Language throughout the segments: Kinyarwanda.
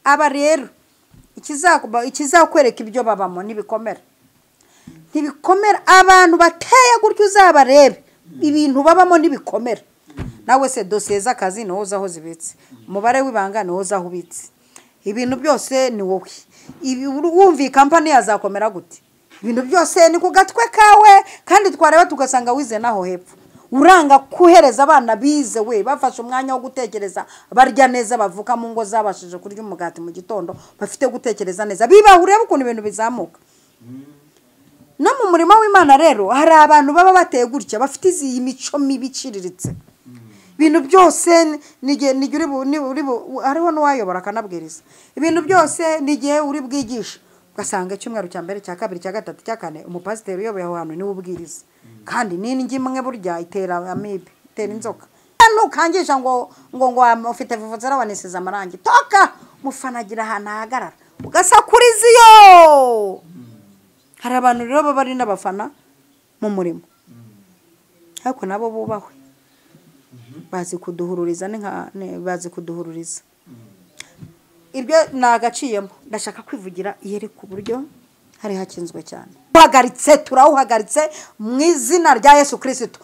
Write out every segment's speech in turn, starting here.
aba rero ikizakwereka ibyo babamo ntibikomera abantu bateye gutyo uzabarebe ibintu babamo ntibikomera nawe se dosiye z'akazi niho uzaho zibitse umubare w'ibanga niho uzaho ubitse ibintu byose ni wowe wumva iyi kampani yazakomera gute ibintu byose ni ku gatwe kawe kandi twareba tugasanga wize naho hepfo uranga kuhereza abana bize we bafashe umwanya wo gutekereza barya neza bavuka mu ngo zabashije kurya umugati mu gitondo bafite gutekereza neza bibahure ukuntu ibintu bizamuka no mu murimo w'Imana rero hari abantu baba bateye gutya bafite iyi mico mibi iciriritse ibintu byose nige hariho n'uwayobora akanabwiriza ibintu byose nigihe uri bwigisha ugasanga icyumweru cya mbere cya kabiri cya gatatu cya kane umupasiteri uyoboye aho hantu niwe ubwiriza kandi n'ingi imwe burya itera amibe itera inzoka ntukangisha ngo ufite vuvuzera wanisize amarangi toka mufanagira ahantu ahagarara ugasakuriza iyo hari abantu rero baba ari n'abafana mu murimo ariko nabo bubahwe bazi kuduhururiza bazi kuduhururiza ibyo nagaciyemo ndashaka kwivugira yere ku buryo hari hakinzwe cyane turawuhagaritse mu izina rya Yesu Kristo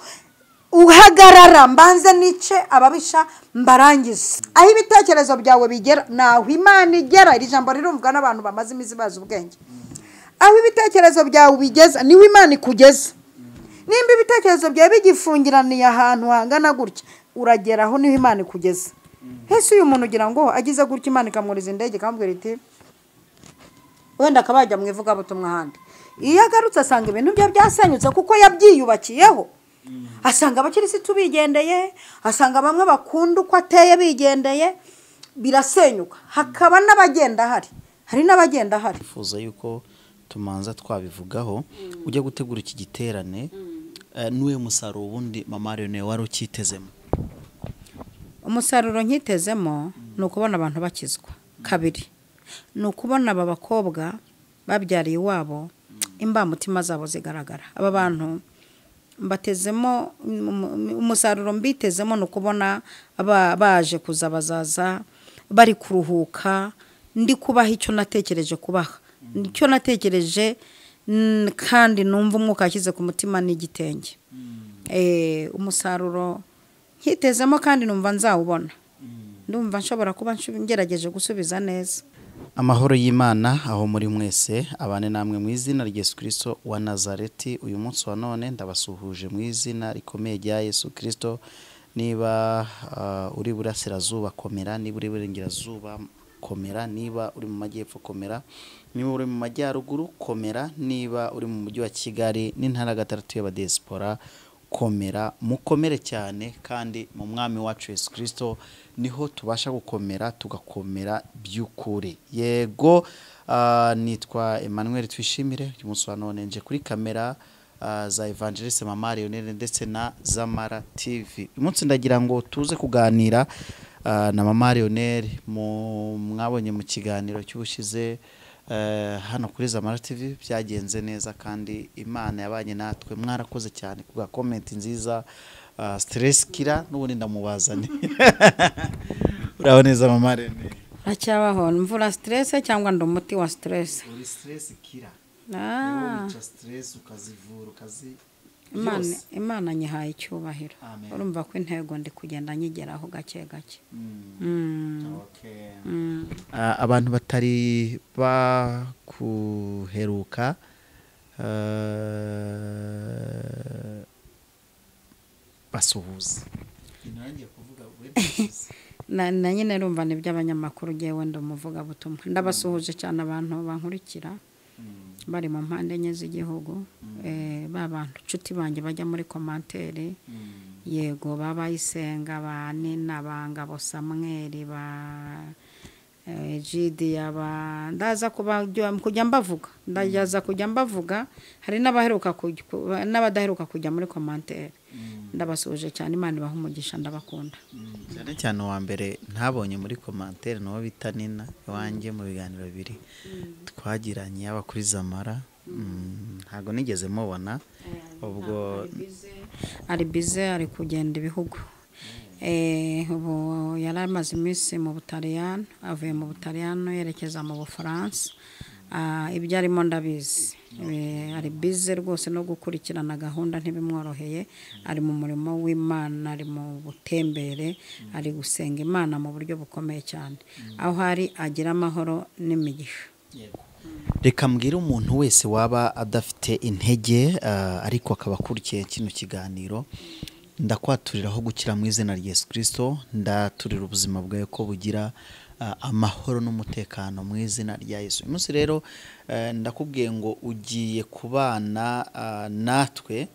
uhagarara mbanze nice ababisha mbarangize aho ibitekerezo byawe bigera naho Imana igera iri jambo rirumvwa n'abantu bamaze imizi bazi ubwenge aho ibitekerezo byawe bigeza niho Imana ikugeza nimba ibitekerezo byawe bigifungiraniye ahantu hangana gutya urageraho niho Imana ikugeza Yesu uyu muntu ugira ngo agize gutya Imana ikamwuriza indege kamubwira iti wenda akabajya mu ivuga butumwa handi iyo agarutse asanga ibintu bye byasenyutse kuko yabyiyubakiyeho asanga abakirisitu bigendeye asanga bamwe bakunda uko ateye bigendeye birasenyuka hakaba n'abagenda hari n'abagenda hari fuza yuko tumanza twabivugaho ujya gutegura iki giterane nuwe musaruro wundi Mama Rene wari ukitezemo umusaruro nkitezemo ni ukubona abantu bakizwa kabiri ni ukubona aba bakobwa babyariye iwabo imbamutima zabo zigaragara aba bantu mbatezemo umusaruro mbitezemo ni ukubona baje kuza bazaza bari kuruhuka ndi kubaha icyo natekereje kubaha icyo natekereje kandi numva umwuka ashyize ku mutima n'igitenge umusaruro nkitezemo kandi numva nzawubona ndumva nshobora kuba ngerageje gusubiza neza amahoro y'Imana aho muri mwese abane namwe mu izina rya Yesu Kristo wa Nazareti uyu munsi wa none ndabasuhuje mu izina rikomeye rya Yesu Kristo niba uri burasirazuba komera niba uri burengerazuba komera niba uri mu majyepfo komera niba uri mu majyaruguru komera niba uri mu mujyi wa Kigali n'intara gatatu y'abadiaspora komera mukomere cyane kandi mu mwami wacu Yesu Kristo niho tubasha gukomera tugakomera by'ukuri yego nitwa Emmanuel Twishimire uyu munsi wa none nje kuri kamera za Evangeliste Mama Rene ndetse na Zamara TV uyu munsi ndagira ngo tuze kuganira na Mama Rene mwabonye mu kiganiro cy'ubushize hano kuri Zamara TV byagenze neza kandi Imana yabanye natwe mwarakoze cyane kuga comment nziza stress kira n'ubundi ndamubazane uraho neza Mama Rene acyabaho mvura stress cyangwa ndo muti wa stress uri stress kira uca stress ukazivura Imana nyihaye icyubahiro urumva ko intego ndi kugenda nyigeraho gake gake abantu batari bakuheruka basuhuza na nyine rumva ni by'abanyamakuru jewe ndumuvuga butumwa ndabasuhuje cyane abantu bankurikira bari mu mpande enye z'igihugu babantu nshuti banjye bajya muri commentaire yego babayisenga ba Nina Bangabo Samuel ba Jidi yaba ndaza kujya mbavuga hari n'abadaheruka kujya muri commentaire ndabasuje cyane Imana ibaha umugisha ndabakunda cyane cyane wa mbere ntabonye muri commentaire no bita Nina wanjye mu biganiro bibiri twagiranye yaba kuri Zamara ntago nigeze mubona ubwo ari bize ari kugenda ibihugu ubu yari amaze iminsi mu Butaliyano, avuye mu Butaliyano yerekeza mu Bufaransa. Ibyo arimo ndabizi, ari bize rwose no gukurikirana gahunda ntibimworoheye, ari mu murimo w'Imana, ari mu butembere, ari gusenga Imana mu buryo bukomeye cyane, aho hari agira amahoro n'imigisha. Reka mbwire umuntu wese waba adafite intege ariko akaba akurikiye kino kiganiro, ndakwaturiraho gukira mu izina rya Yesu Kristo, ndaturira ubuzima bwawe ko bugira amahoro n'umutekano mu izina rya Yesu. Uyu munsi rero ndakubwiye ngo ugiye kubana natwe,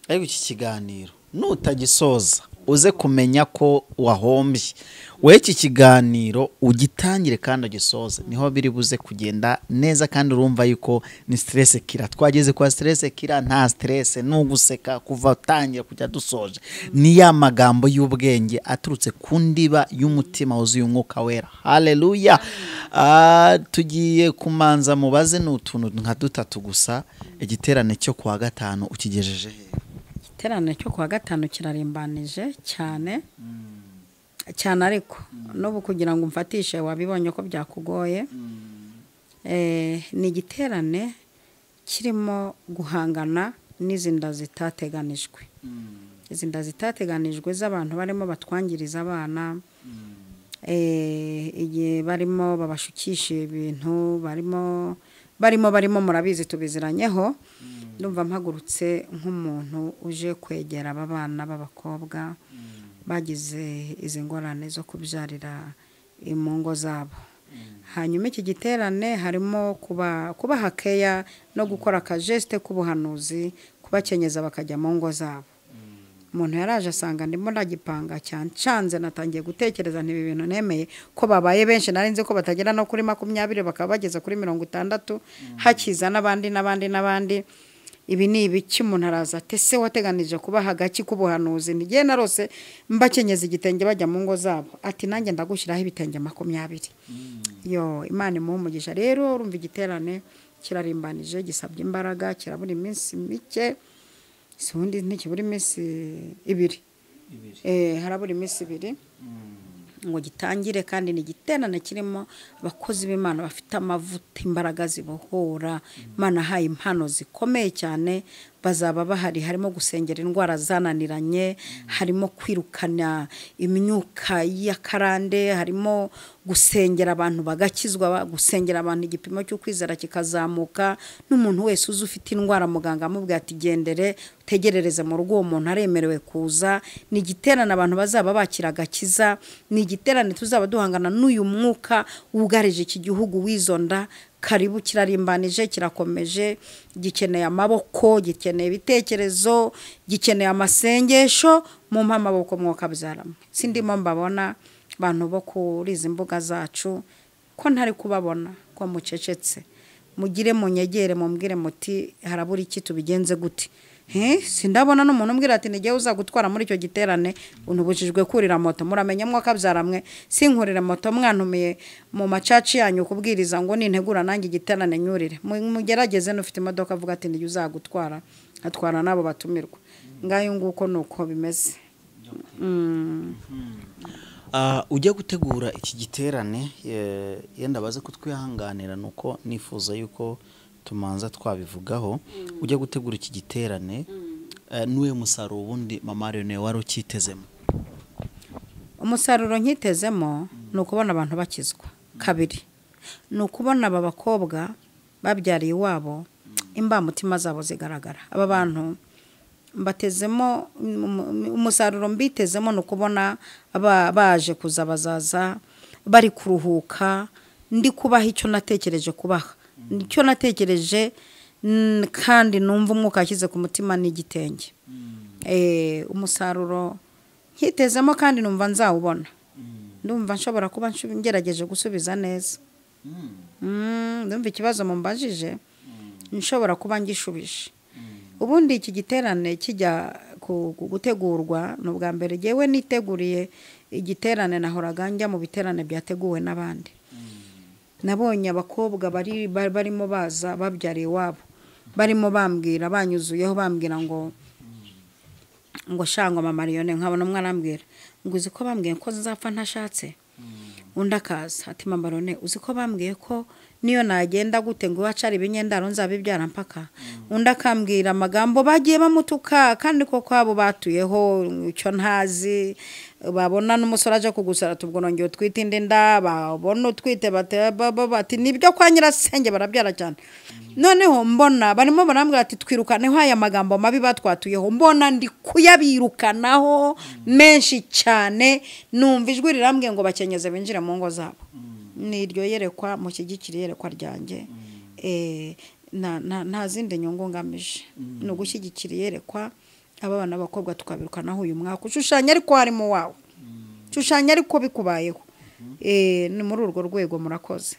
ariko iki kiganiro nutagisoza uze kumenya ko wahombye. We iki kiganiro ugitangire kandi ugisoze, niho biri buze kugenda neza, kandi urumva yuko ni stress kira. Twageze kwa stress kira, nta stress n'uguseka kuva tangira kujya dusoje. Ni ya magambo y'ubwenge aturutse ku ndiba y'umutima wuzuye umwuka wera. Haleluya. Tugiye kumanza mubaze n'utuntu nka dutatu gusa. Igiterane cyo kwa gatanu ukigejeje he? Igiterane cyo kwa gatanu kirarimbanije cyane cyane, ariko n'ubu kugira ngo umfatishe wabibonye ko byakugoye. Ni igiterane kirimo guhangana n'izinda zitateganijwe, izinda zitateganijwe z'abantu barimo batwangiriza abana, igihe barimo babashukisha ibintu, barimo murabizi tubiziranyeho. Ndumva mpagurutse nk'umuntu uje kwegera aba bana b'abakobwa bagize izi ngorane zo kubyarira mu ngo zabo. Hanyuma iki giterane harimo kubaha keya no gukora akajeste k'ubuhanuzi, kubakenyeza bakajya mu ngo zabo. Umuntu yaraje asanga ndimo ndagipanga cyane, canze natangiye gutekereza ntibi bintu nemeye ko babaye benshi, narinze ko batagera no kuri 20 bakaba bageze kuri 60, hakiza n'abandi. Ibi ni ibiki? Umuntu araza ati se wateganije kubaha gaki k'ubuhanuzi? Ngiye narose mbakenyeza igitenge bajya mu ngo zabo. Ati nanjye ndagushyiraho ibitenge 20. Yo, Imana imuhumugisha. Rero urumva igiterane kirarimbanije, gisabye imbaraga, kirabura iminsi mike, sundi ntikibura iminsi 2. Harabura iminsi 2 ngo gitangire, kandi ni igiterane kirimo abakozi b'Imana bafite amavuta, imbaraga zibohora. Imana haye impano zikomeye cyane, bazaba bahari. Harimo gusengera indwara zananiranye, harimo kwirukana imyuka y'akarande, harimo gusengera abantu bagakizwa, gusengera abantu igipimo cyo kwizera kikazamuka. N'umuntu wese uzi ufite indwara muganga amubwira ati gendere utegerereze mu rugo, uwo muntu aremerewe kuza. Ni igiterane abantu bazaba bakira gakiza, ni igiterane tuzaba duhangana n'uyu mwuka wugarije iki gihugu wizonda. Karibu, kirarimbanije, kirakomeje, gikeneye amaboko, gikeneye ibitekerezo, gikeneye amasengesho. Mu mpamaboko mwuka byaramwe. Sindimo mbabona abantu bo kuri izi mbuga zacu ko ntari kubabona, ko mucecetse. Mugire munyegere mumbwire muti harabura iki, tubigenze gute? Sindabona n'umuntu umbwira ati ngiye uzagutwara muri icyo giterane, unubujijwe kurira moto. Muramenye mwaka byaramwe, sinkurire moto mwantumiye mu macaci yanyu kubwiriza ngo nintegura nanjye igiterane nyurire. Mugerageze n'ufite imodoka avuga ati ngiye uzagutwara, atwara nabo batumirwa. Ngayo nguko nuko bimeze. Ujya gutegura iki giterane, yenda baze kutwihanganira nuko nifuza yuko tumanza twabivugaho. Ujya gutegura iki giterane, nuwe musaruro ubundi Mama Rene wari ukitezemo? Umusaruro nkitezemo ni ukubona abantu bakizwa. 2 ni ukubona aba bakobwa babyariye iwabo, imbamutima zabo zigaragara. Aba bantu mbatezemo umusaruro, mbitezemo ni ukubona baje kuza, bazaza bari kuruhuka, ndi kubaha icyo natekereje kubaha. Nicyo natekereje, kandi numva umwuka akize ku mutima n'igitenge. Umusaruro nkitezemo kandi numva nzawubona. Ndumva nshobora kuba ngerageje gusubiza neza. Ndumva ikibazo mumbajije nshobora kuba ngishubije. Ubundi iki giterane kijya gutegurwa n'ubwa mbere jewe niteguriye igiterane, nahoraga njya mu biterane byateguwe n'abandi. Nabonye abakobwa barimo baza babyariye iwabo, barimo bambwira, banyuzuyeho bambwira ngo ngo shangwa mama Mariyone nkabona umwana ambwira ngo uzi ko bambwiye ko nzapfa ntashatse undi akaza ati mama Mariyone uzi ko bambwiye ko niyo nagenda gute ngo wacari ibinyendaro nzabibyara mpaka undi akambwira amagambo bagiye bamutuka kandi ko kwabo batuyeho icyo ntazi babona n'umusore aje kugusara tubwo nongeye utwite indi nda babona utwite bati nibyo kwa nyirasenge barabyara cyane noneho mbona barimo barambwira ati twirukaneho aya magambo mabi batwatuyeho mbona ndi kuyabirukanaho menshi cyane numva ijwi rirambwiye ngo bakenyeze binjire mu ngo zabo niryo yerekwa mu kigikiri yerekwa ryanjye nta zindi nyungu ngamije no gushyigikira yerekwa abana b'abakobwa tukabirukanaho uyu mwaka ushushanya ariko harimo wawe ushushanya ariko bikubayeho ni muri urwo rwego murakoze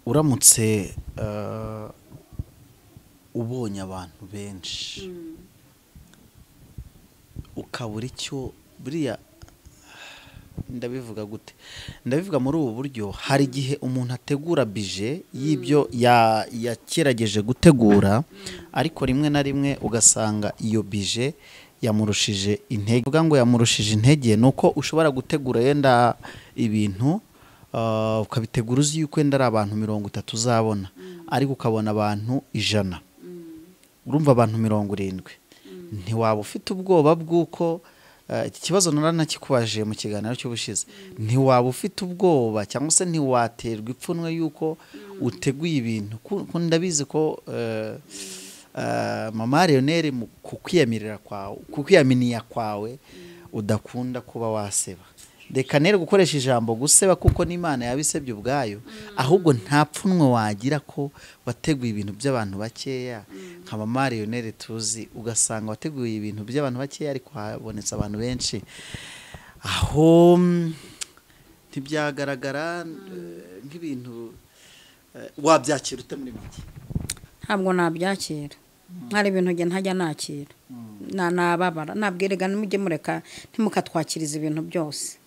uramutse ubonye abantu benshi ukabura icyo buriya ndabivuga gute ndabivuga muri ubu buryo hari igihe umuntu ategura bije y'ibyo yakerageje gutegura ariko rimwe na rimwe ugasanga iyo bije yamurushije intege uvuga ngo yamurushije intege nuko ushobora gutegura yenda ibintu ukabitegura uzi yuko yenda ari abantu 30 uzabona ariko ukabona abantu 100 urumva abantu 70 ntiwaba ufite ubwoba bw'uko iki kibazo naranakikubaje mu kiganiro cy'ubushize ntiwaba ufite ubwoba cyangwa se ntiwaterwa ipfunwe yuko uteguye ibintu ndabizi ko mama Mariyone mu kukwiyamirira kwawe kukwiyaminiya kwawe udakunda kuba waseba reka nere gukoresha ijambo guseba kuko n'Imana yabisebye ubwayo ahubwo nta pfunwe wagira ko wateguye ibintu by'abantu bakeya nka mama Mariyone tuzi ugasanga wateguye ibintu by'abantu bakeya ariko habonetse abantu benshi aho ntibyagaragara nk'ibintu wabyakira ute muri make ntabwo nabyakira hari ibintu nge ntajya nakira nababara nabwirega nimujye mureka ntimukatwakiriza ibintu byose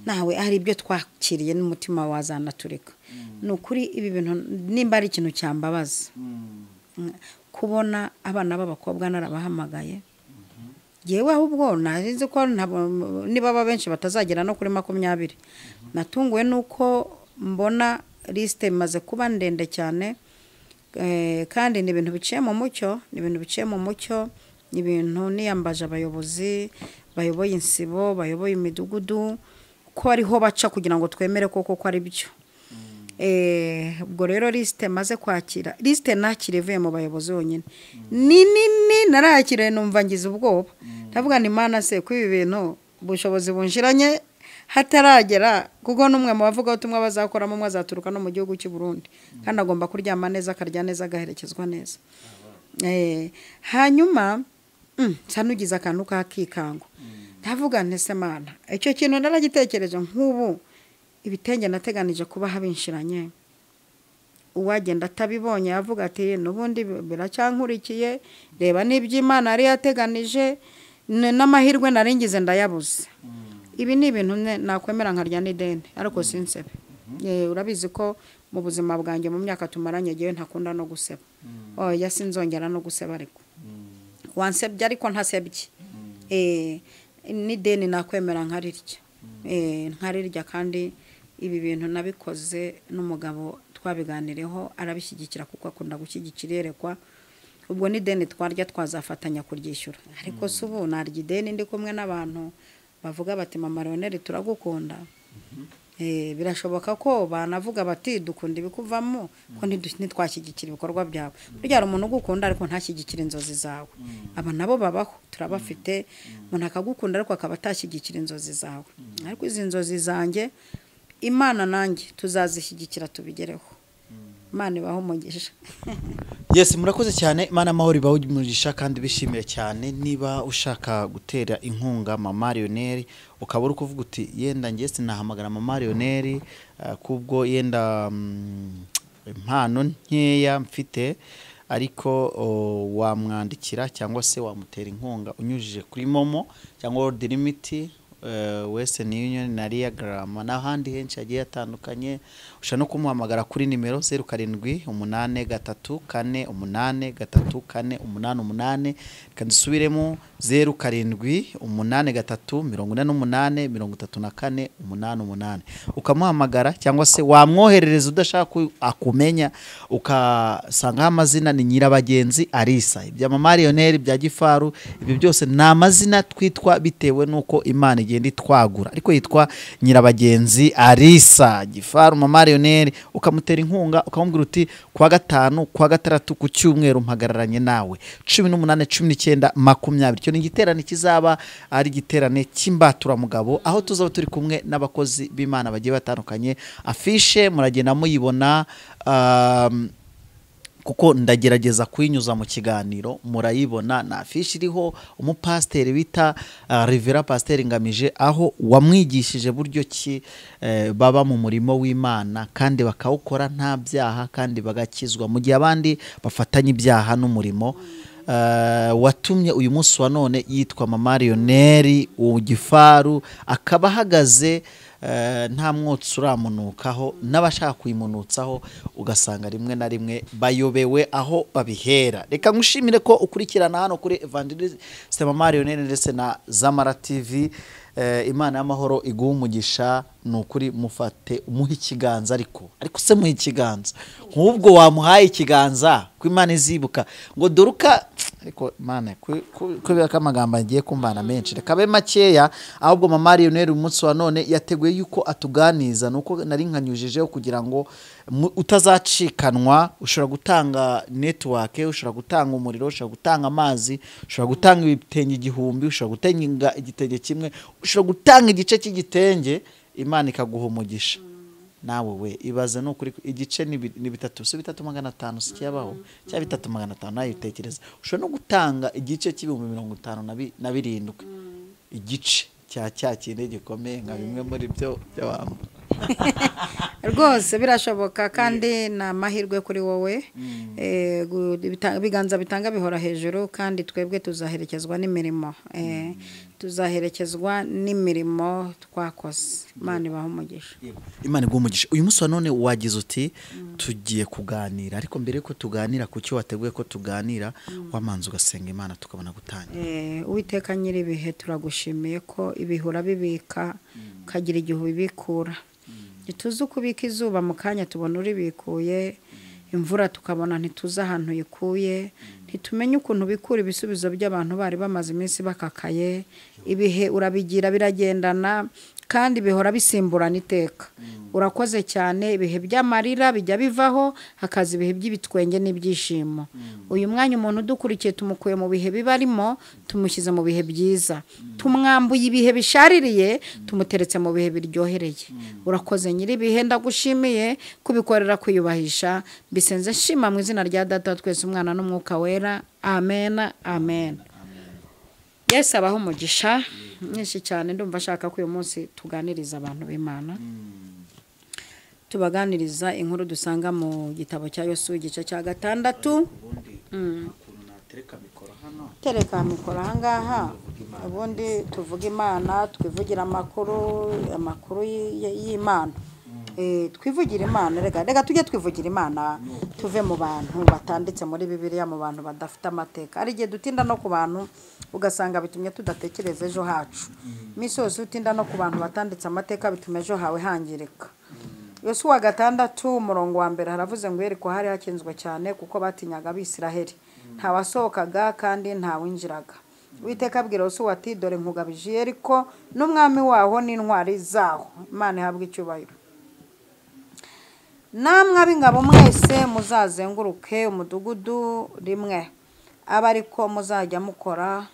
nawe hari ibyo twakiriye n'umutima wazanatureka nukuri ibi bintu nimba ari ikintu cyambabaza kubona abana b'abakobwa narabahamagaye yewe ahubwo narinzi ko niba benshi batazagera no kuri 20 natunguwe nuko mbona liste imaze kuba ndende cyane kandi ni ibintu biciye mu mucyo ni ibintu niyambaje abayobozi bayoboye insibo bayoboye imidugudu ko ariho baca kugira ngo twemere koko ko ari byo ubwo rero liste maze kwakira liste nakirevuye mu bayobozi bonyine nini narakire numva ngize ubwoba ndavuga ni Imana se ko ibi bintu ubushobozi bunshiranye hataragera kuko numwe mu bavuga utumwe bazakora mu mwazaturuka no mu gihugu cy'u Burundi kandi agomba kuryama neza akarya neza agaherekezwa neza hanyuma sanugiza akantu kakikango ndavuga ntese Mana icyo kintu naragitekereje nk'ubu ibitenge nateganije kuba habinshiranye uwagenda atabibonye yavuga ati nubundi biracyankurikiye reba n'iby'Imana ari yateganije n'amahirwe naringize ndayabuze ibi ni ibintu nakwemera nkarya n'ideni ariko sinsebe urabizi ko mu buzima bwanjye mu myaka tumaranye giye ntakunda no guseba oya sinzongera no guseba ariko wansebye ariko ntasebye n'ideni nakwemera nkarirya kandi ibi bintu nabikoze n'umugabo twabiganireho arabishyigikira kuko akunda gushyigikira yerekwa ubwo n'ideni twarya twazafatanya kuryishyura ariko se ubu narya ideni ndi kumwe n'abantu bavuga bati mama Mariyone turagukunda birashoboka ko banavuga bati dukunda ibikuvamo ko ntitwashyigikira ibikorwa byawe burya hari umuntu ugukunda ariko ntashyigikira inzozi zawe aba nabo babaho turabafite umuntu akagukunda ariko akaba atashyigikira inzozi zawe ariko izi nzozi zanjye Imana nanjye tuzazishyigikira tubigereho Imana ibaho umugisha Yes murakoze cyane Imana amahoro ibaho umugisha kandi bishimiye cyane niba ushaka gutera inkunga mama Mariyone ukaba uri kuvuga uti yenda ngiye sinahamagara mama Mariyone kubwo yenda impano nkeya mfite ariko wamwandikira cyangwa se wamutera inkunga unyujije kuri Momo cyangwa World Limit Western Union na Riagram n'ahandi henshi hagiye hatandukanye. Ushobora no kumuhamagara kuri nimero 0783483888 kandi subiremo 0783483888 ukamuhamagara cyangwa se wamwoherereza udashaka akumenya ukasanga amazina ni Nyirabagenzi Arisa. Ibya Mama Lionel bya Gifaru ibyo byose ni amazina twitwa bitewe nuko Imana igenda itwagura, ariko yitwa Nyirabagenzi Arisa. Gifaru Mama Lionel ukamutera inkunga ukamubwira uti kwa gatanu kwa gatandatu ku cyumweru mpagararanye nawe 18-19-20. Cyo ni igiterane kizaba ari igiterane cy'imbatura mugabo, aho tuzaba turi kumwe n'abakozi b'Imana bagiye batandukanye. Afishe muragenda muyibona kuko ndagerageza kuyinyuza mu kiganiro murayibona. Na afishe iriho umupasiteri bita Rivera Pasiteri Ngamije, aho wamwigishije buryo ki baba mu murimo w'Imana kandi bakawukora nta byaha kandi bagakizwa, mu gihe abandi bafatanya ibyaha n'umurimo. Watumye uyu munsi wa none yitwa Mama Lionel Gifaru, akaba ahagaze nta mwotsi uramunukaho, n'abashaka kuyimunutsaho ugasanga rimwe na rimwe bayobewe aho babihera. Reka ngushimire ko ukurikirana hano kuri Evangelist Mama Lionel ndetse na Zamara TV. Imana y'amahoro iguha umugisha, nukuri mufate umuhe ikiganza, ariko se muhe ikiganza nk'ubwo wamuhaye ikiganza ko Imana izibuka ngo doruka, ariko Imana kubera ko amagambo agiye kumbana menshi reka be makeya. Ahubwo Mama Lionel umunsi wa none yateguye yuko atuganiza, nuko nari nkanyujijeho kugira ngo utazacikanwa. Ushobora gutanga network, ushobora gutanga umuriro, ushobora gutanga amazi, ushobora gutanga ibitenge 1000, ushobora gutanga igitenge kimwe, ushobora gutanga igice cy'igitenge, Imana ikaguha umugisha. Nawe we ibaze no kuri igice ni 3 si 3500 sikiyabaho cya 3500 nayo utekereza. Ushobora no gutanga igice cy'ibihumbi 57 igice cya kindi gikomeye nka bimwe muri byo by'abantu rwose birashoboka kandi na mahirwe kuri wowe. Biganza bitanga bihora hejuru, kandi twebwe tuzaherekezwa n'imirimo twakoze. Imana ibaho umugisha. Imana iguha umugisha. Uyu munsi wa none wagize uti tugiye kuganira, ariko mbere ko tuganira ku cyo wateguye ko tuganira wamanza ugasenga Imana tukabona gutangira. Uwiteka Nyiribihe turagushimiye ko ibihura bibika kagira igihe ubikura. Ntituzi kubika izuba mu kanya tubona uribikuye, imvura tukabona ntituzi ahantu yikuye, ntitumenye ukuntu bikura ibisubizo by'abantu bari bamaze iminsi bakakaye. Ibihe urabigira biragendana kandi bihora bisimburana iteka. Urakoze cyane. Ibihe by'amarira bijya bivaho, hakaza ibihe by'ibitwenge n'ibyishimo. Uyu mwanya umuntu udukurikiye tumukuye mu bihe bibarimo, tumushyize mu bihe byiza, tumwambuye ibihe bishaririye, tumuteretse mu bihe biryohereye. Urakoze Nyiribihe, ndagushimiye kubikorera kwiyubahisha. Bisenze nshima mu izina rya Data twese Umwana n'Umwuka Wera. Amen, amen. Yesu abaho umugisha mwinshi cyane. Ndumva ashaka ko uyu munsi tuganiriza abantu b'Imana, tubaganiriza inkuru dusanga mu gitabo cya Yosuwa igice cya 6. Tereka mikoro ahangaha, ubundi tuvuga Imana, twivugira amakuru y'Imana. Twivugira Imana, rega tujye twivugira Imana, tuve mu bantu batanditse muri Bibiliya, mu bantu badafite amateka. Ari gihe dutinda no ku bantu ugasanga bitumye tudatekereza ejo hacu. Misozi utinda no ku bantu batanditse amateka bitumye ejo hawe hangirika. Yosuwa 6 umurongo wa mbere haravuze ngo Yeriko hari hakinzwe cyane kuko batinyaga Abisiraheli, nta wasohokaga kandi nta winjiraga. Uwiteka abwira Yosuwa ati dore nkugabije Yeriko n'umwami waho n'intwari zaho. Imana ihabwe icyubahiro. Namwe ab'ingabo mwese muzazenguruke umudugudu rimwe, aba ariko muzajya mukora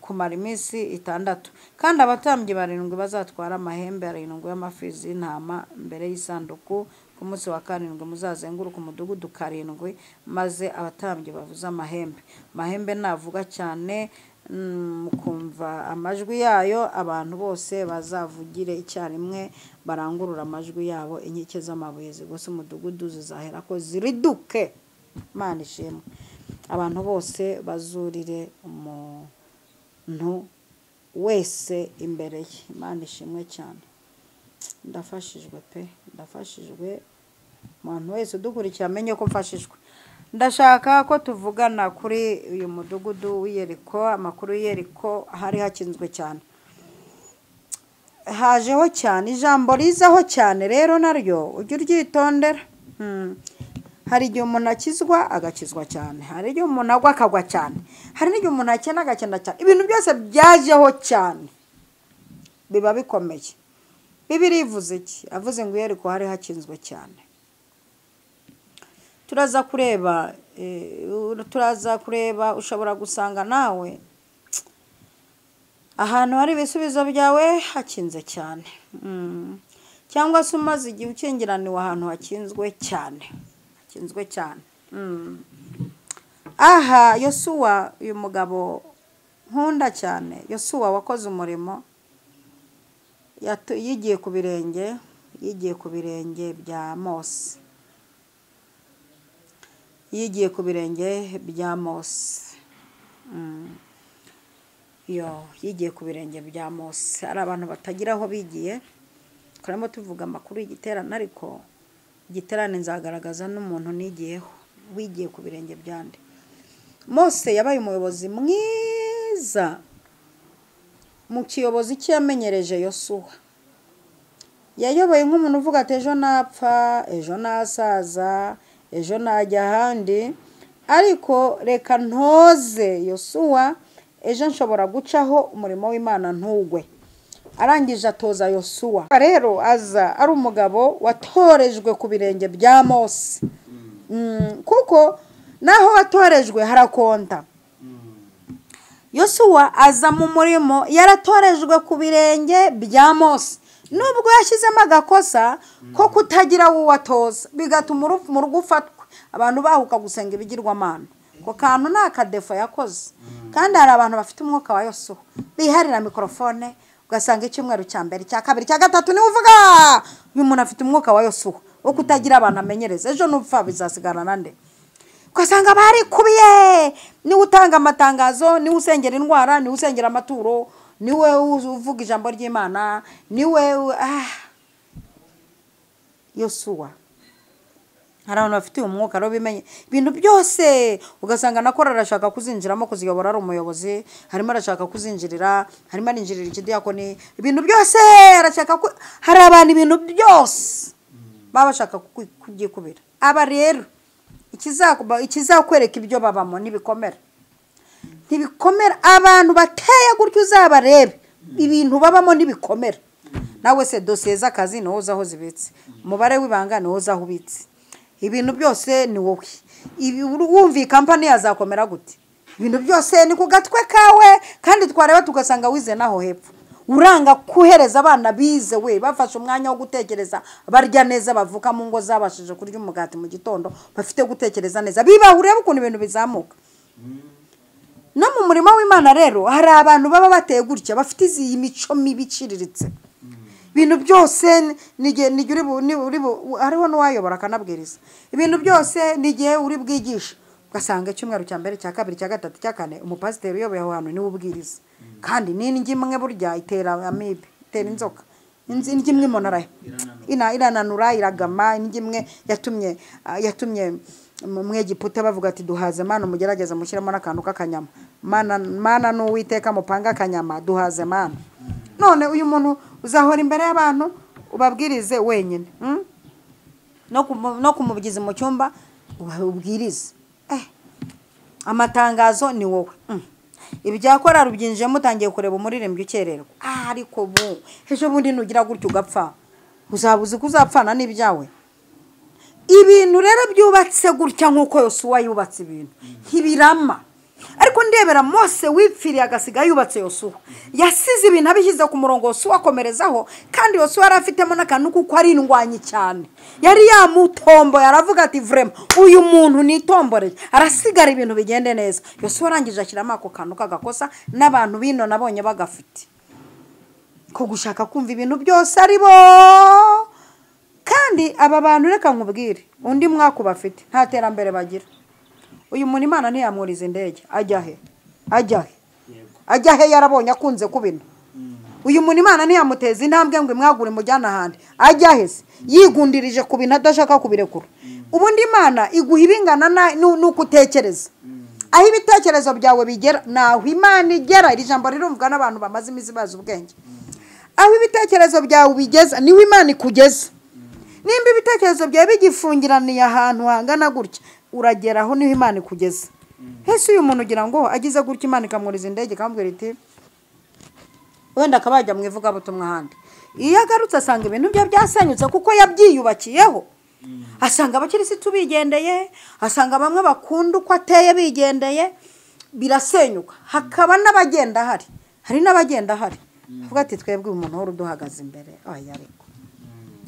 kumara iminsi 6. Kandi abatambyi 7 bazatwara amahembe 7 y'amafizi y'intama mbere y'isanduku. Ku munsi wa 7 muzazenguruka umudugudu 7, maze abatambyi bavuza amahembe navuga cyane mukumva amajwi yayo, abantu bose bazavugire icyarimwe barangurura amajwi yabo. Inkike z'amabuye zigose umudugudu zizahera ko ziriduke. Imana ishimwe. Abantu bose bazurire umuntu wese imbere ye. Imana ishimwe cyane. Ndafashijwe pe, ndafashijwe. Umuntu wese udukurikiye amenye ko mfashijwe. Ndashaka ko tuvugana kuri uyu mudugudu w'Iyeriko. Amakuru y'Iyeriko hari hakinzwe cyane, hajeho cyane, ijambo rizaho cyane rero naryo ujye uryitondera. Hari igihe umuntu akizwa agakizwa cyane, hari igihe umuntu agwa akagwa cyane, hari n'igihe umuntu akena agakena cyane. Ibintu byose byajeho cyane biba bikomeye. Bibiliya ivuze iki? Avuze ngo Iyeriko hari hakinzwe cyane. Turaza kureba ushobora gusanga nawe ahantu hari ibisubizo byawe hakinze cyane, cyangwa se umaze igihe ukingiraniwe ahantu hakinzwe cyane, hakinzwe cyane. Aha Yosuwa, uyu mugabo nkunda cyane, Yosuwa wakoze umurimo, yigiye ku birenge bya Mose, yigiye ku birenge bya Mose. Yigiye ku birenge bya Mose. Hari abantu batagira aho bigiye. Turimo tuvuga amakuru y'igiterane, ariko igiterane nzagaragaza n'umuntu nigiyeho wigiye ku birenge byande. Mose yabaye umuyobozi mwiza mu kiyobozi cye yamenyereje Yosuwa. Yayoboye nk'umuntu uvuga ati ejo napfa, ejo nasaza, ejo najya ahandi, ariko reka ntoze Yosuwa, ejo nshobora gucaho umurimo w'Imana ntugwe. Arangije atoza Yosuwa. Rero aza ari umugabo watorejwe ku birenge bya Mose, kuko naho watorejwe harakonta. Yosuwa aza mu murimo yaratorejwe ku birenge bya Mose, nubwo yashyizemo agakosa ko kutagira uwo atoza, bigatuma mu rugo ufatwa abantu bahuka gusenga ibigirwamana. Ko kantu ni akadefo yakoze. Kandi hari abantu bafite umwuka wa Yosuwa biharira mikrofone, ugasanga icyumweru cya mbere, cya kabiri, cya gatatu niwe uvuga. Uyu muntu afite umwuka wa Yosuwa wo kutagira abantu amenyereza. Ejo nupfa bizasigarana nde? Ugasanga barikubiye, niwe utanga amatangazo, niwe usengera indwara, niwe usengera amaturo, niwe uvuga ijambo ry'Imana, niwe Yosuwa. Hari abantu bafite umwuka rero bimenye ibintu byose. Ugasanga nakora arashaka kuzinjiramo kuziyobora, ari umuyobozi, harimo arashaka kuzinjirira, harimo arinjirira ikidiyakoni, ibintu byose arashaka. Hari abantu ibintu byose baba bashaka kugikubira. Aba rero ikizakwereka ibyo babamo ntibikomera. Abantu bateye gutyo uzabarebe ibintu babamo ntibikomera. Nawe se dosiye z'akazi niho zaho zibitse, umubare w'ibanga niho zaho ubitse, ibintu byose ni wowe. Wumva company yazakomera gute? Ibintu byose ni ku gatwe kawe. Kandi twareba tugasanga wize naho hepfo. Uranga kuhereza abana bize we bafashe umwanya wo gutekereza, barya neza, bavuka mu ngo zabashije kurya umugati mu gitondo, bafite gutekereza neza, bibaho. Urebe ukuntu ibintu bizamuka. No mu murimo w'Imana rero hari abantu baba bateye gutya, bafite iyi mico mibi iciriritse. Ibintu byose hariho n'uwayobora akanabwiriza. Ibintu byose nigihe uri bwigisha, ugasanga icyumweru cya mbere, cya kabiri, cya gatatu, cya kane umupasiteri uyoboye aho hantu niwe ubwiriza. Kandi n'ingimwe burya itera amibe, itera inzoka. Ingimwe monaraye irananura, iragama. Ingimwe yatumye mu Egiputa bavuga ati duhaze mana, mugerageza mushyiramo n'akantu k'akanyama. Mana n'Uwiteka mupanga akanyama, duhaze mana. None uyu muntu uzahora imbere y'abantu ubabwirize wenyine, no kumubigiza mu cyumba ubwirize. Amatangazo ni wowe. Ibyakora rubyinje mutangiye kureba umuririmbyi ukererwa. Ariko ejo bundi nugira gutyo ugapfa, uzabuze kuzapfana n'ibyawe. Ibintu rero byubatse gutya nk'uko Yosuwa yubatse ibintu ntibirama. Ariko ndebera Mose wipfiriye agasiga yubatse Yosuwa. Yasize ibintu abishyize ku murongo Yosuwa akomerezaho, kandi Yosuwa yari afitemo n'akantu kuko ari indwanyi cyane. Yari yamutombo, yaravuga ati vraiment uyu muntu nitomboreye, arasigara ibintu bigende neza. Yosuwa arangije ashyiramo ako kantu kagakosa, n'abantu bino nabonye bagafite ko gushaka kumva ibintu byose ari bo. Kandi aba bantu reka nkubwire, undi mwaka bafite nta terambere bagira. Uyu muntu Imana ntiyamwuriza indege, ajya he? ajya he yarabonye akunze kubina uyu muntu Imana ntiyamuteza intambwe ngo imwagure mujyana ahandi ajya hese yigundirije ku bintu adashaka kubirekura ubundi Imana iguha ibingana nuko utekereza aho ibitekerezo byawe bigera naho Imana igera iri jambo rirumvwa n'abantu bamaze imizi bazi ubwenge aho ibitekerezo byawe bigeza niho Imana ikugeza nimba ibitekerezo byawe bigifungiraniye ahantu hangana gutya urageraho niho Imana ikugeza hese uyu muntu ugira ngo agize gutya Imana ikamwuriza indege kamubwira iti wenda akabajya mu ivugabutumwa ahandi iyo agarutse asanga ibintu bye byasenyutse kuko yabyiyubakiyeho asanga abakirisitu bigendeye asanga bamwe bakunda uko ateye bigendeye birasenyuka hakaba n'abagenda hari n'abagenda avuga ati twebwe umuntu wari uduhagaze imbere ariko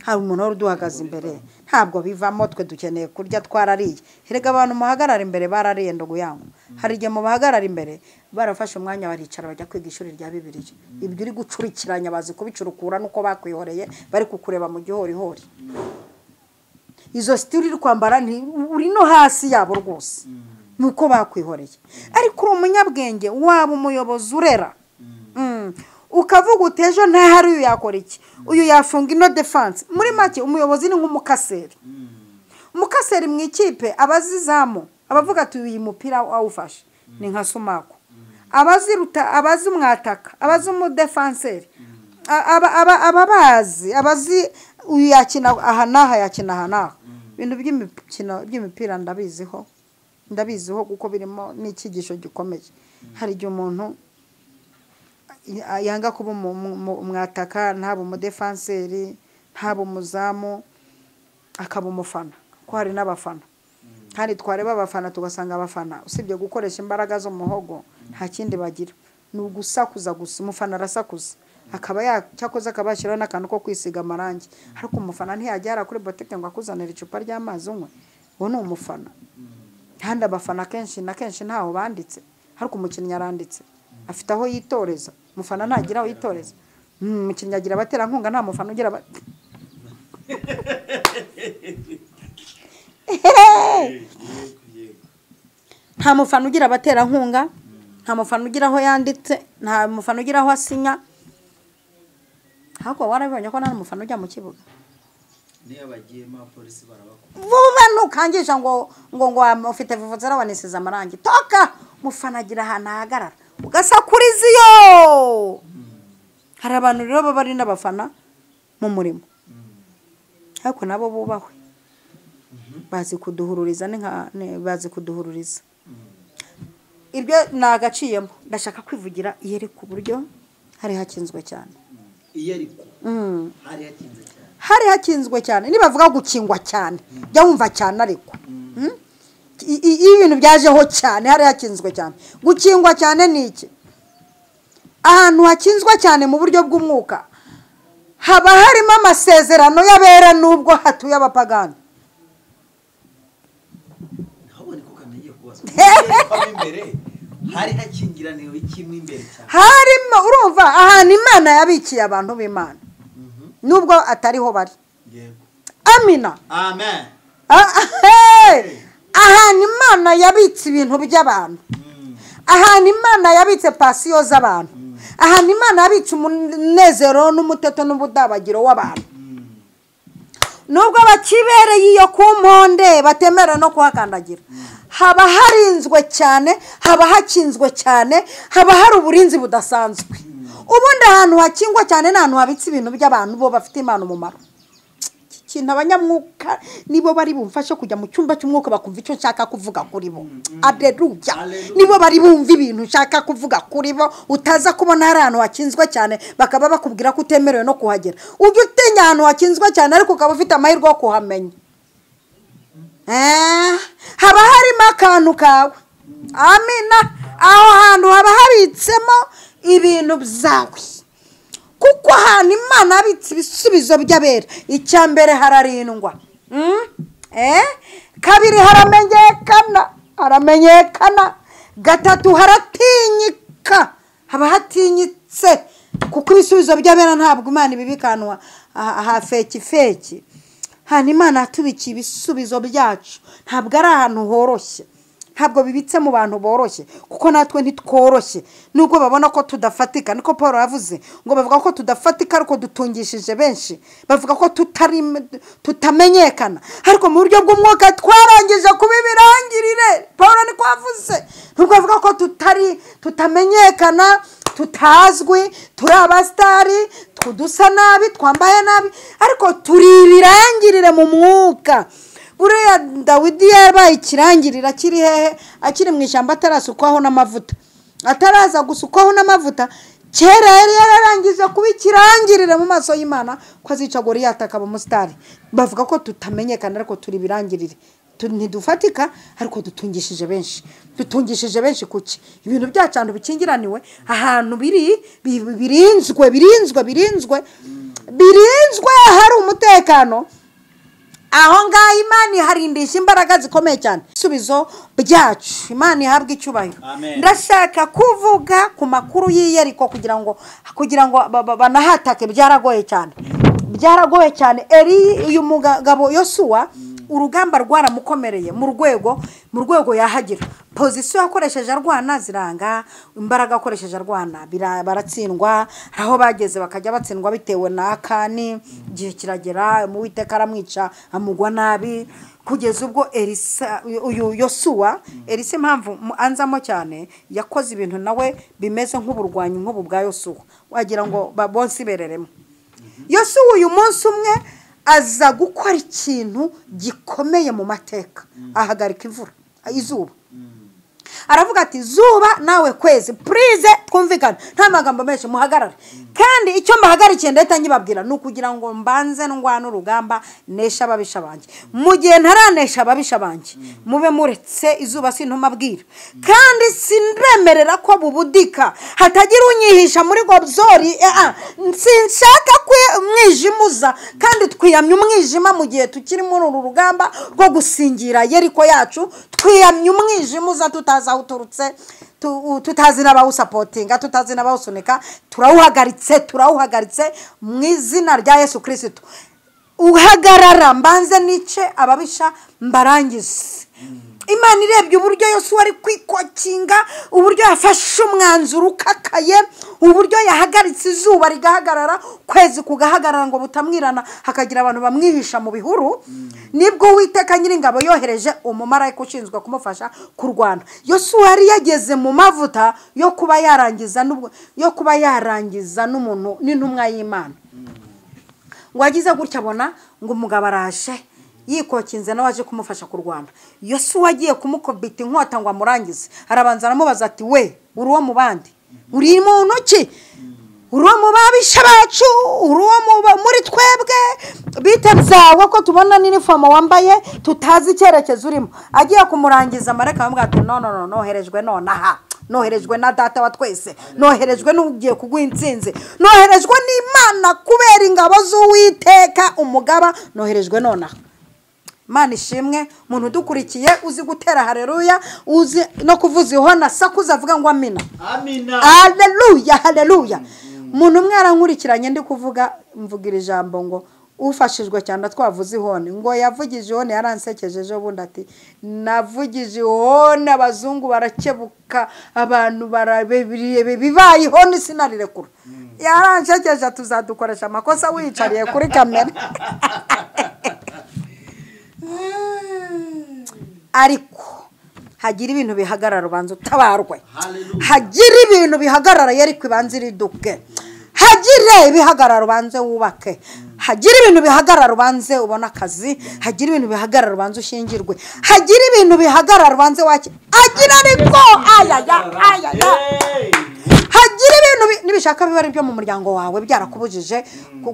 hari umuntu wari uduhagaze imbere ntabwo bivamo twe dukeneye kurya twarariye herega abantu muhagarara imbere barariye ndogo yangu hari igihe mu bahagarara imbere barafashe umwanya baricara bajya kwiga ishuri rya Bibiliya ibyo uri gucurikiranya bazi kubicurukura nuko bakwihoreye bari kukureba mu gihorihori izo stili uri kwambara uri no hasi yabo rwose nuko bakwihoreye ariko uri umunyabwenge waba umuyobozi urera ukavuga utejo nta hari uyu yakora iki uyu yafunga ino defense muri make umuyobozi ni nk'umukaseri umukaseri mu ikipe abazizamu abavuga ati uyu mupira awufashe ni nka Sumako abaziruta abazi umwataka abazi umudefenseri abazi uyu yakina aha naha yakina aha naha ibintu by'imipira ndabiziho kuko birimo n'ikigisho gikomeye hari igihe umuntu yanga kuba umwataka ntaba umudefenseri ntaba umuzamu akaba umufana ko hari n'abafana kandi twareba abafana tugasanga abafana usibye gukoresha imbaraga zo muhogo nta kindi bagira ni ugusakuza gusa umufana arasakuza akaba cyakoze akabashiraho n'akantu ko kwisiga amarangi ariko umufana ntiyajyara kuri botike ngo akuzanire icupa ry'amazi unywe uwo ni umufana kandi abafana kenshi na kenshi ntaho banditse ariko umukinnyi aranditse afite aho yitoreza umufana ntagira aho yitoreza umukinnyi agira abaterankunga nta mufana ugira nta mufana ugira abaterankunga nta mufana ugira aho yanditse nta mufana ugira aho asinya hako warabonye ko nta mufana ujya mu kibuga niyo bagiyemo polisi barabakora vuba nukangisha ngo ufite vuvuzera wanisiza amarangi toka mufana agira ahantu ahagarara ugasakuriza iyo hari abantu rero baba ari n'abafana mu murimo ariko nabo bubahwe bazi kuduhururiza bazi kuduhururiza ibyo nagaciyemo ndashaka kwivugira iyeri ku buryo hari hakinzwe cyane iyeri ku hari hakinzwe cyane nibavuga gukingwa cyane jya wumva cyane ariko ibintu byajeho cyane hari hakinzwe cyane gukingwa cyane ni iki ahantu hakinzwe cyane mu buryo bw'umwuka haba harimo amasezerano y'abera nubwo hatuye abapagani hari hakingiraniwe kimwe imbere cyane harimo urumva ahantu Imana yabikiye abantu b'Imana nubwo atariho bari amina amen ahantu Imana yabitse ibintu by'abantu ahantu Imana yabitse pasiyo z'abantu ahantu Imana yabitse umunezero n'umuteto n'ubudabagiro w'abantu nubwo bakibereye iyo ku mponde batemera no kuhakandagira haba harinzwe cyane haba hakinzwe cyane haba hari uburinzi budasanzwe ubundi ahantu hakingwa cyane n'ahantu habitse ibintu by'abantu bo bafite Imana umumaro kintu abanyamwuka nibo bari bumfashe kujya mu cyumba cy'umwuka bakumva icyo nshaka kuvuga kuri bo alleluya nibo bari bumva ibintu nshaka kuvuga kuri bo utaza kubona hari ahantu hakinzwe cyane bakaba bakubwira ko utemerewe no kuhagera ujye utinya ahantu hakinzwe cyane ariko ukaba ufite amahirwe yo kuhamenya haba harimo akantu kawe amina aho hantu haba habitsemo ibintu byawe kuko ahantu Imana abitse ibisubizo by'abera icya mbere hararindwa kabiri haramenyekana gatatu haratinyika haba hatinyitse kuko ibisubizo by'abera ntabwo Imana ibibikanwa aha feki hano Imana yatubikiye ibisubizo byacu ntabwo ari ahantu horoshye ntabwo bibitse mu bantu boroshye kuko natwe ntitworoshye nubwo babona ko tudafatika niko Paul yavuze ngo bavuga ko tudafatika ariko dutungishije benshi bavuga ko tutamenyekana ariko mu buryo bw'umwuka twarangije kubibirangirire Paul niko yavuze nubwo bavuga ko tutamenyekana tutazwi turi abastari tudusa nabi twambaye nabi ariko turi ibirangirire mu mwuka buriya Dawidi yabaye ikirangirira kiri hehe akiri mu ishyamba atarasukwaho n'amavuta ataraza gusukwaho n'amavuta kera yari yararangije kuba ikirangirire mu maso y'Imana ko azica Goliyati akaba umusitari bavuga ko tutamenyekana ariko turi ibirangirire ntidufatika ariko dutungishije benshi kuki ibintu byacantu bikingiraniwe ahantu birinzwe hari umutekano aho ngaho Imana iharindisha imbaraga zikomeye cyane ibisubizo byacu Imana ihabwe icyubahiro ndashaka kuvuga ku makuru y'Iyeriko kugira ngo banahatake byaragoye cyane uyu mugabo Yosuwa urugamba rwaramukomereye mu rwego yahagira pozisiyo yakoresheje arwana ziranga imbaraga akoresheje arwana baratsindwa aho bageze bakajya batsindwa bitewe na Akani igihe kiragera mu Uwiteka aramwica amugwa nabi kugeza ubwo uyu Yosuwa impamvu anzamo cyane yakoze ibintu nawe bimeze nk'uburwanyi nk'ubu bwa Yosuwa wagira ngo bonse bereremo Yosuwa uyu munsi umwe aza gukora ikintu gikomeye mu mateka ahagarika izuba aravuga ati zuba nawe kwezi please twumvikana nta magambo menshi muhagarare kandi icyo mbahagarikiye ndahita nyibabwira nukugira ngo mbanze ndwana urugamba nesha ababisha banje mu gihe ntaranesha ababisha banje mube muretse izuba sintuma bwira kandi sinremerera ko bubudika hatagira unyihisha muri gobzori sinshaka umwijimuza kandi twiyamye umwijima mu gihe tukiri muri uru rugamba rwo gusingira Yeriko yacu twiyamye umwijimuza tutaza uturutse tutazi n'abawusapotinga tutazi n'abawusunika turawuhagaritse mu izina rya Yesu Kristo uhagarara mbanze nice ababisha mbarangize Imana irebye uburyo Yosuwa ari kwikokinga uburyo yafashe umwanzuro ukakaye uburyo yahagaritse izuba rigahagarara kwezi kugahagarara ngo butamwirana hakagira abantu bamwihisha mu bihuru nibwo Uwiteka Nyiringabo yohereje umumarayika ushinzwe kumufasha kurwana Yosuwa yari yageze mu mavuta yo kuba yarangiza n'umuntu n'intumwa y'Imana ngo agize gutya abona ngo umugabo arashe yikokinze nawaje kumufasha kurwana Yosuwa agiye kumukobita inkota ngo amurangize arabanza aramubaza ati we uri uwo mu bandi uri muntu ki uri uwo mu babisha bacu uri uwo muri twebwe bitebyawe ko tubona n'inifomo wambaye tutazi icyerekezo urimo agiye kumurangiza mareka bamubwira ati no noherejwe nonaha noherejwe na data wa twese noherejwe n'ugiye kuguha intsinzi noherejwe n'Imana kubera ingabo z'Uwiteka umugaba noherejwe nonaha Imana ishimwe umuntu dukurikiye uzi gutera haleluya uzi no kuvuza ihona sakuza avuga ngo amina haleluya umuntu umwe arankurikiranye ndi kuvuga mvugira ijambo ngo ufashijwe cyane twavuze ihone ngo yavugije ihone yaransekejeje ubundi ati navugije ihone abazungu barakebuka abantu bibaye ihone sinarirekura yaransekeje tuzadukoresha amakosa wicariye kuri kamera ariko hagira ibintu bihagarara ubanza utabarwe hagira ibintu bihagarara Yeriko ibanza iriduke hagire ibihagarara ubanze wubake hagira ibintu bihagarara ubanze ubona akazi hagira ibintu bihagarara ubanze ushingirwe hagira ibintu bihagarara ubanze wake hagira ariko hagira ibintu nibishaka bibari byo mu muryango wawe byarakubujije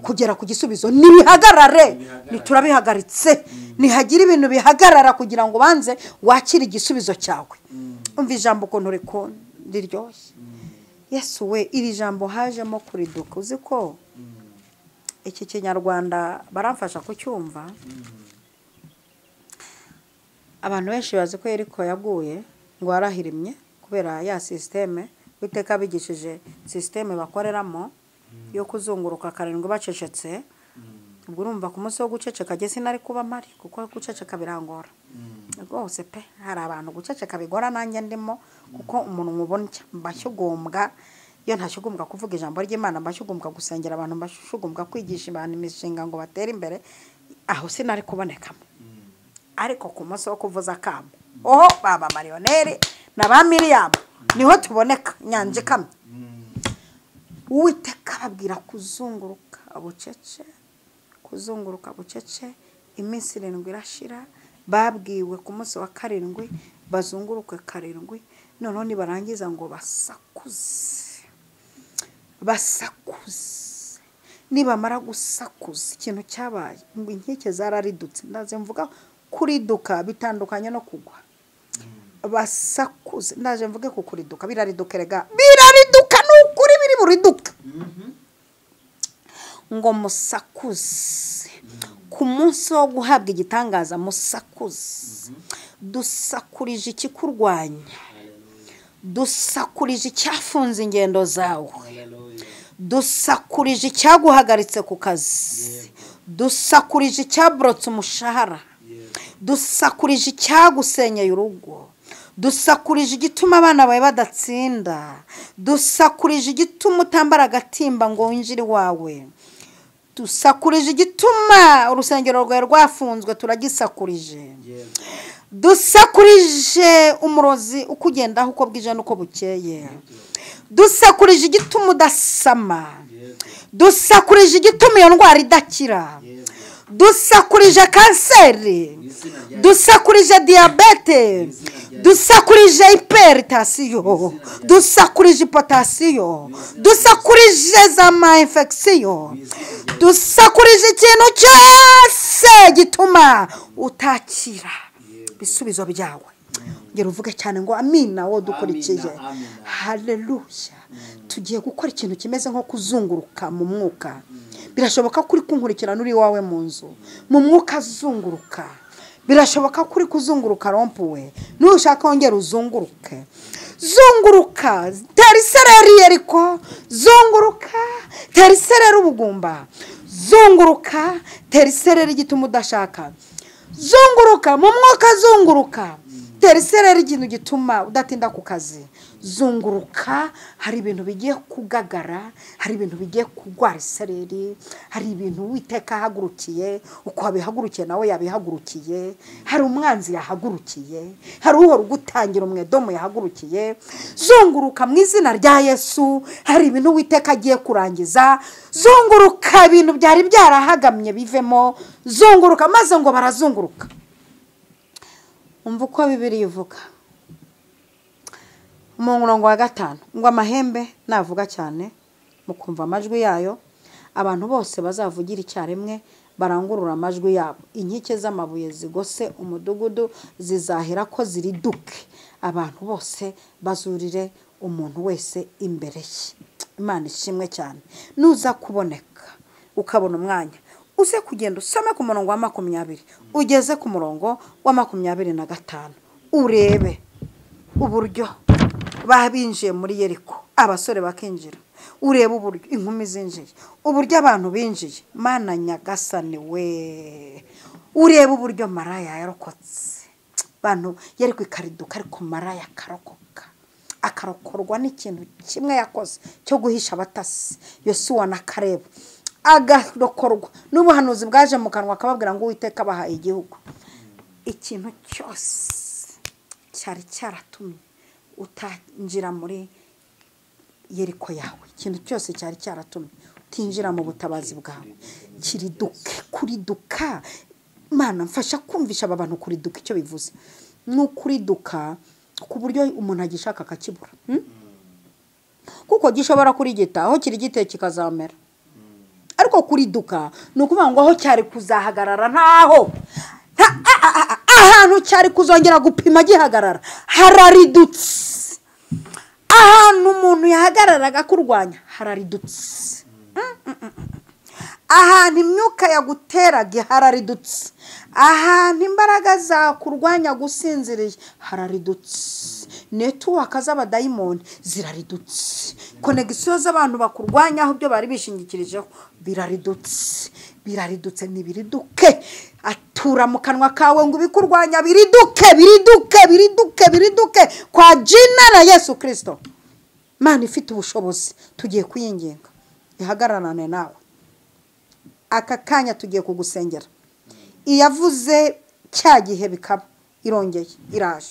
kugera ku gisubizo nibihagarare niturabihagaritse nihagira ibintu bihagarara kugira ngo banze wakire igisubizo cyawe umva ijambo ko ntiryoshye Yesu we iri jambo hajemo kuriduka uzi ko iki kinyarwanda baramfasha kucyumva abantu benshi bazi ko Yeriko yaguye ngo arahirimye kubera ya systeme Uwiteka bigishije systeme bakoreramo yo kuzunguruka karindwi bacecetse ubwo urumva ku munsi wo guceceka gese nari kuba mari kuko guceceka birangora rwose pe hari abantu guceceka bigora nanjye ndimo kuko umuntu mubona mbashyugumbwa iyo ntashyugumbwa kuvuga ijambo ry'Imana mbashyugumbwa gusengera abantu mbashyugumbwa kwigisha abantu imishinga ngo batere imbere aho sinari kubonekamo ariko ku munsi wo kuvuza kamo baba marioneri na ba Miriam niho tuboneka nyanje kamwe Uwiteka babwira kuzunguruka bucece iminsi 7 irashira babwiwe ku munsi wa 7 bazunguruke 7 none nibarangiza ngo basakuze nibamara gusakuza ikintu cyabaye ngo inkike zararidutse ndaze mvuga kuriduka bitandukanye no kugwa basakuze ndaje mvuge ku kuriduka biraridukerega nukuri biri buriduka ngo musakuze ku munsi wo guhabwa igitangaza musakuze dusakurije ikikurwanya dusakurije icyafunze ingendo zawe dusakurije icyaguhagaritse ku kazi dusakurije icyabrotse umushahara dusakurije icyagusenyeye urugo dusakurije igituma abana bawe badatsinda dusakurije igituma utambara agatimba ngo winjire wawe dusakurije igituma urusengero rwawe rwafunzwe turagisakurije dusakurije umurozi ukugendaho uko bwije nuko bukeye dusakurije igituma udasama dusakurije igituma iyo ndwara idakira dusakurije kanseri dusakurije diabete dusakurije hypertension dusakurije potassium dusakurije za infection dusakurije ikintu cyose gituma utakira bisubizo byawe ngero uvuge cyane ngo amina wo dukurikiye haleluya tugiye gukora ikintu kimeze nko kuzunguruka mu mwuka birashoboka kuri kunkurikirana uri wawe mu nzu mu mwuka zunguruka birashoboka kuri kuzunguruka rompuwe nushaka ongera uzunguruke zunguruka terisereri yeriko zunguruka terisereri ubugumba zunguruka terisereri gituma udashaka zunguruka mu mwuka zunguruka terisereri ikintu gituma udatinda ku kazi zunguruka hari ibintu bigiye kugagara hari ibintu bigiye kugwara isereri hari ibintu Uwiteka hagurukiye uko abihagurukiye nawe yabihagurukiye hari umwanzi yahagurukiye hari uhora gutangira umwedomo yahagurukiye zunguruka mu izina rya Yesu hari ibintu Uwiteka agiye kurangiza zunguruka ibintu byari byarahagamye bivemo zunguruka maze ngo barazunguruka umva uko Bibiliya ivuga mu murongo wa 5 ngo amahembe navuga cyane mukumva amajwi yayo abantu bose bazavugira icyarimwe barangurura amajwi yabo inkike z'amabuye zigose umudugudu zizahera ko ziriduke abantu bose bazurire umuntu wese imbere ye Imana ishimwe cyane nuza kuboneka ukabona umwanya uze kugenda usome ku murongo wa 20 ugeze ku murongo wa 25 urebe uburyo babinjiye muri Yeriko abasore bakinjira urebe uburyo inkumi zinjiye uburyo abantu binjiye Mana nyagasani we urebe uburyo maraya yarokotse bantu Yeriko ikariduka ariko maraya karokoka akarokorwa n'ikintu kimwe yakoze cyo guhisha abatasi Yosuwa na Kalebu agarokorwa n'ubuhanuzi bwaje mu kanwa akababwira ngo Uwiteka bahaye igihugu ikintu cyose cyari cyaratumye utanjira muri Yeriko yawe ikintu cyose cyari cyaratumye utinjira mu butabazi bwawe kiriduke kuriduka Mana mfasha kumvisha abantu kuriduka icyo bivuze n'ukuriduka ku buryo umuntu agishaka akakibura kuko gishobora kurigita aho kiri gite kikazamera ariko kuriduka nukuvuga ngo aho cyari kuzahagarara ntaho ahantu cyari kuzongera gupima gihagarara hararidutse ahantu umuntu yahagararaga kurwanya hararidutse ahantu imyuka yaguteraga hararidutse ahantu imbaraga za kurwanya gusinziriye hararidutse network z'abadayimoni ziraridutse connection z'abantu bakurwanya aho byo bari bishingikirijeho biraridutse nibiriduke tura mu kanwa kawe ngo ibikurwanya biriduke kwa jina la Yesu Kristo. Mana ifite ubushobozi tugiye kuyinginga ihagararane nawe. Aka kanya tugiye kugusengera. Iyavuze cya gihe bikaba irongeye iraje.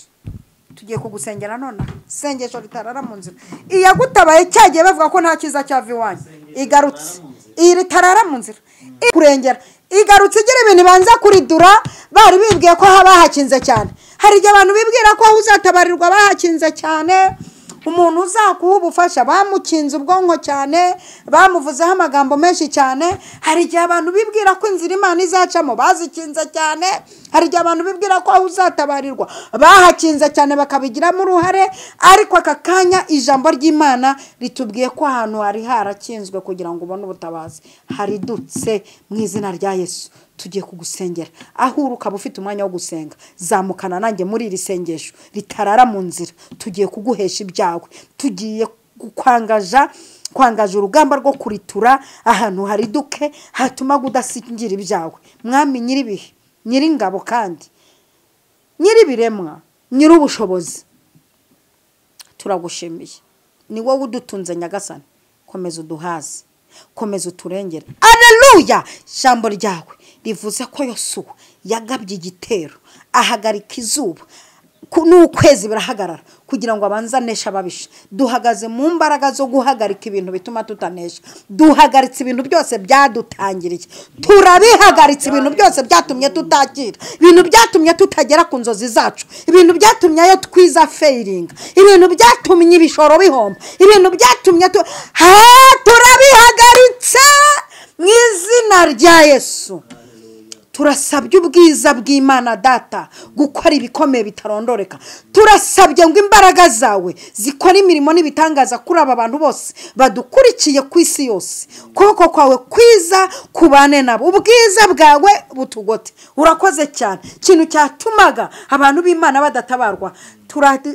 Tugiye kugusengera none sengesho ritarara mu nzira. Iyagutabaye cyagiye bavuga ko nta kiza cyava iwanyu igarutse. Iri tarara mu nzira kurengera igarutse igira ibintu banza kuridura bari bibwiye ko haba hakinze cyane. Hari igihe abantu bibwira ko uzatabarirwa bahakinze cyane. Umuntu uzakuha ubufasha bamukinze ubwonko cyane, bamuvuzeho amagambo menshi cyane. Hari igihe abantu bibwira ko inzira Imana izacamo bazikinze cyane. Hari igihe abantu bibwira ko uzatabarirwa bahakinze cyane bakabigiramo uruhare. Ariko aka kanya ijambo ry'Imana ritubwiye ko ahantu hari harakinzwe kugira ngo ubone ubutabazi haridutse mu izina rya Yesu. Tugiye kugusengera. Aho ukaba ufite umwanya wo gusenga, zamukana nanjye muri iri sengesho ritarara mu nzira. Tugiye kuguhesha ibyawe. Tugiye kwangaja urugamba rwo kuritura ahantu hariduke hatuma gudasingira ibyawe. Mwami nyiribihe, nyiringabo kandi nyiribiremwa, nyirubushobozi, turagushimiye. Ni wowe udutunze Nyagasani. Komeza uduhaze, komeza uturengere. Haleluya! Jambo ryawe rivuze ko Yosuwa yagabye igitero ahagarika izuba n'ukwezi birahagarara kugira ngo abanzanesha babisha. Duhagaze mu mbaraga zo guhagarika ibintu bituma tutanesha. Duhagaritse ibintu byose byadutangiriye. Turabihagaritse ibintu byose byatumye tutakira, ibintu byatumye tutagera ku nzozi zacu, ibintu byatumye ayo twiza failing, ibintu byatumye ibishoro bihomba, ibintu byatumye turabihagaritse mu izina rya Yesu. Turasabye ubwiza bw'Imana Data gukora ibikomeye bitarondoreka. Turasabye ngo imbaraga zawe zikora imirimo n'ibitangaza kuri aba bantu bose badukurikiye ku isi yose. Koko kwawe kwiza kubane nabo, ubwiza bwawe butugote. Urakoze cyane. Kintu cyatumaga abantu b'Imana badatabarwa,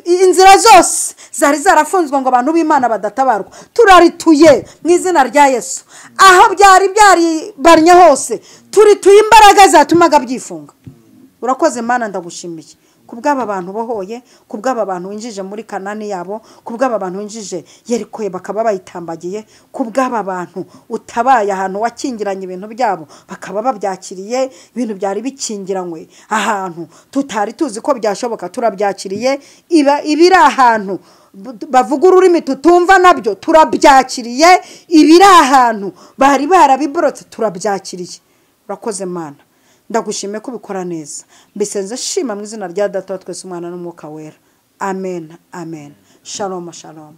inzira zose zari zarafunzwe ngo abantu b'Imana badatabarwa, turarituye mu izina rya Yesu. Aho byari barnye hose turituye imbaraga zatumaga byifunga. Urakoze Mana, ndagushimiye kubw'aba bantu bohoye, kubw'aba bantu winjije muri Kanani yabo, kubw'aba bantu winjije Yeriko bakaba bayitambagiye, kubw'aba bantu utabaye ahantu wakingiranye ibintu byabo bakaba babyakiriye. Ibintu byari bikingiranywe ahantu tutari tuzi ko byashoboka, turabyakiriye. Ibiri ahantu bavuga ururimi tutumva nabyo turabyakiriye. Ibiri ahantu bari barabiborotse turabyakiriye. Urakoze Mana, ndagushimiye ko ubikora neza. Mbisenze shima mu izina rya Data wa twese, Umwana n'Umwuka Wera. Amen, amen. Shalom, shalom.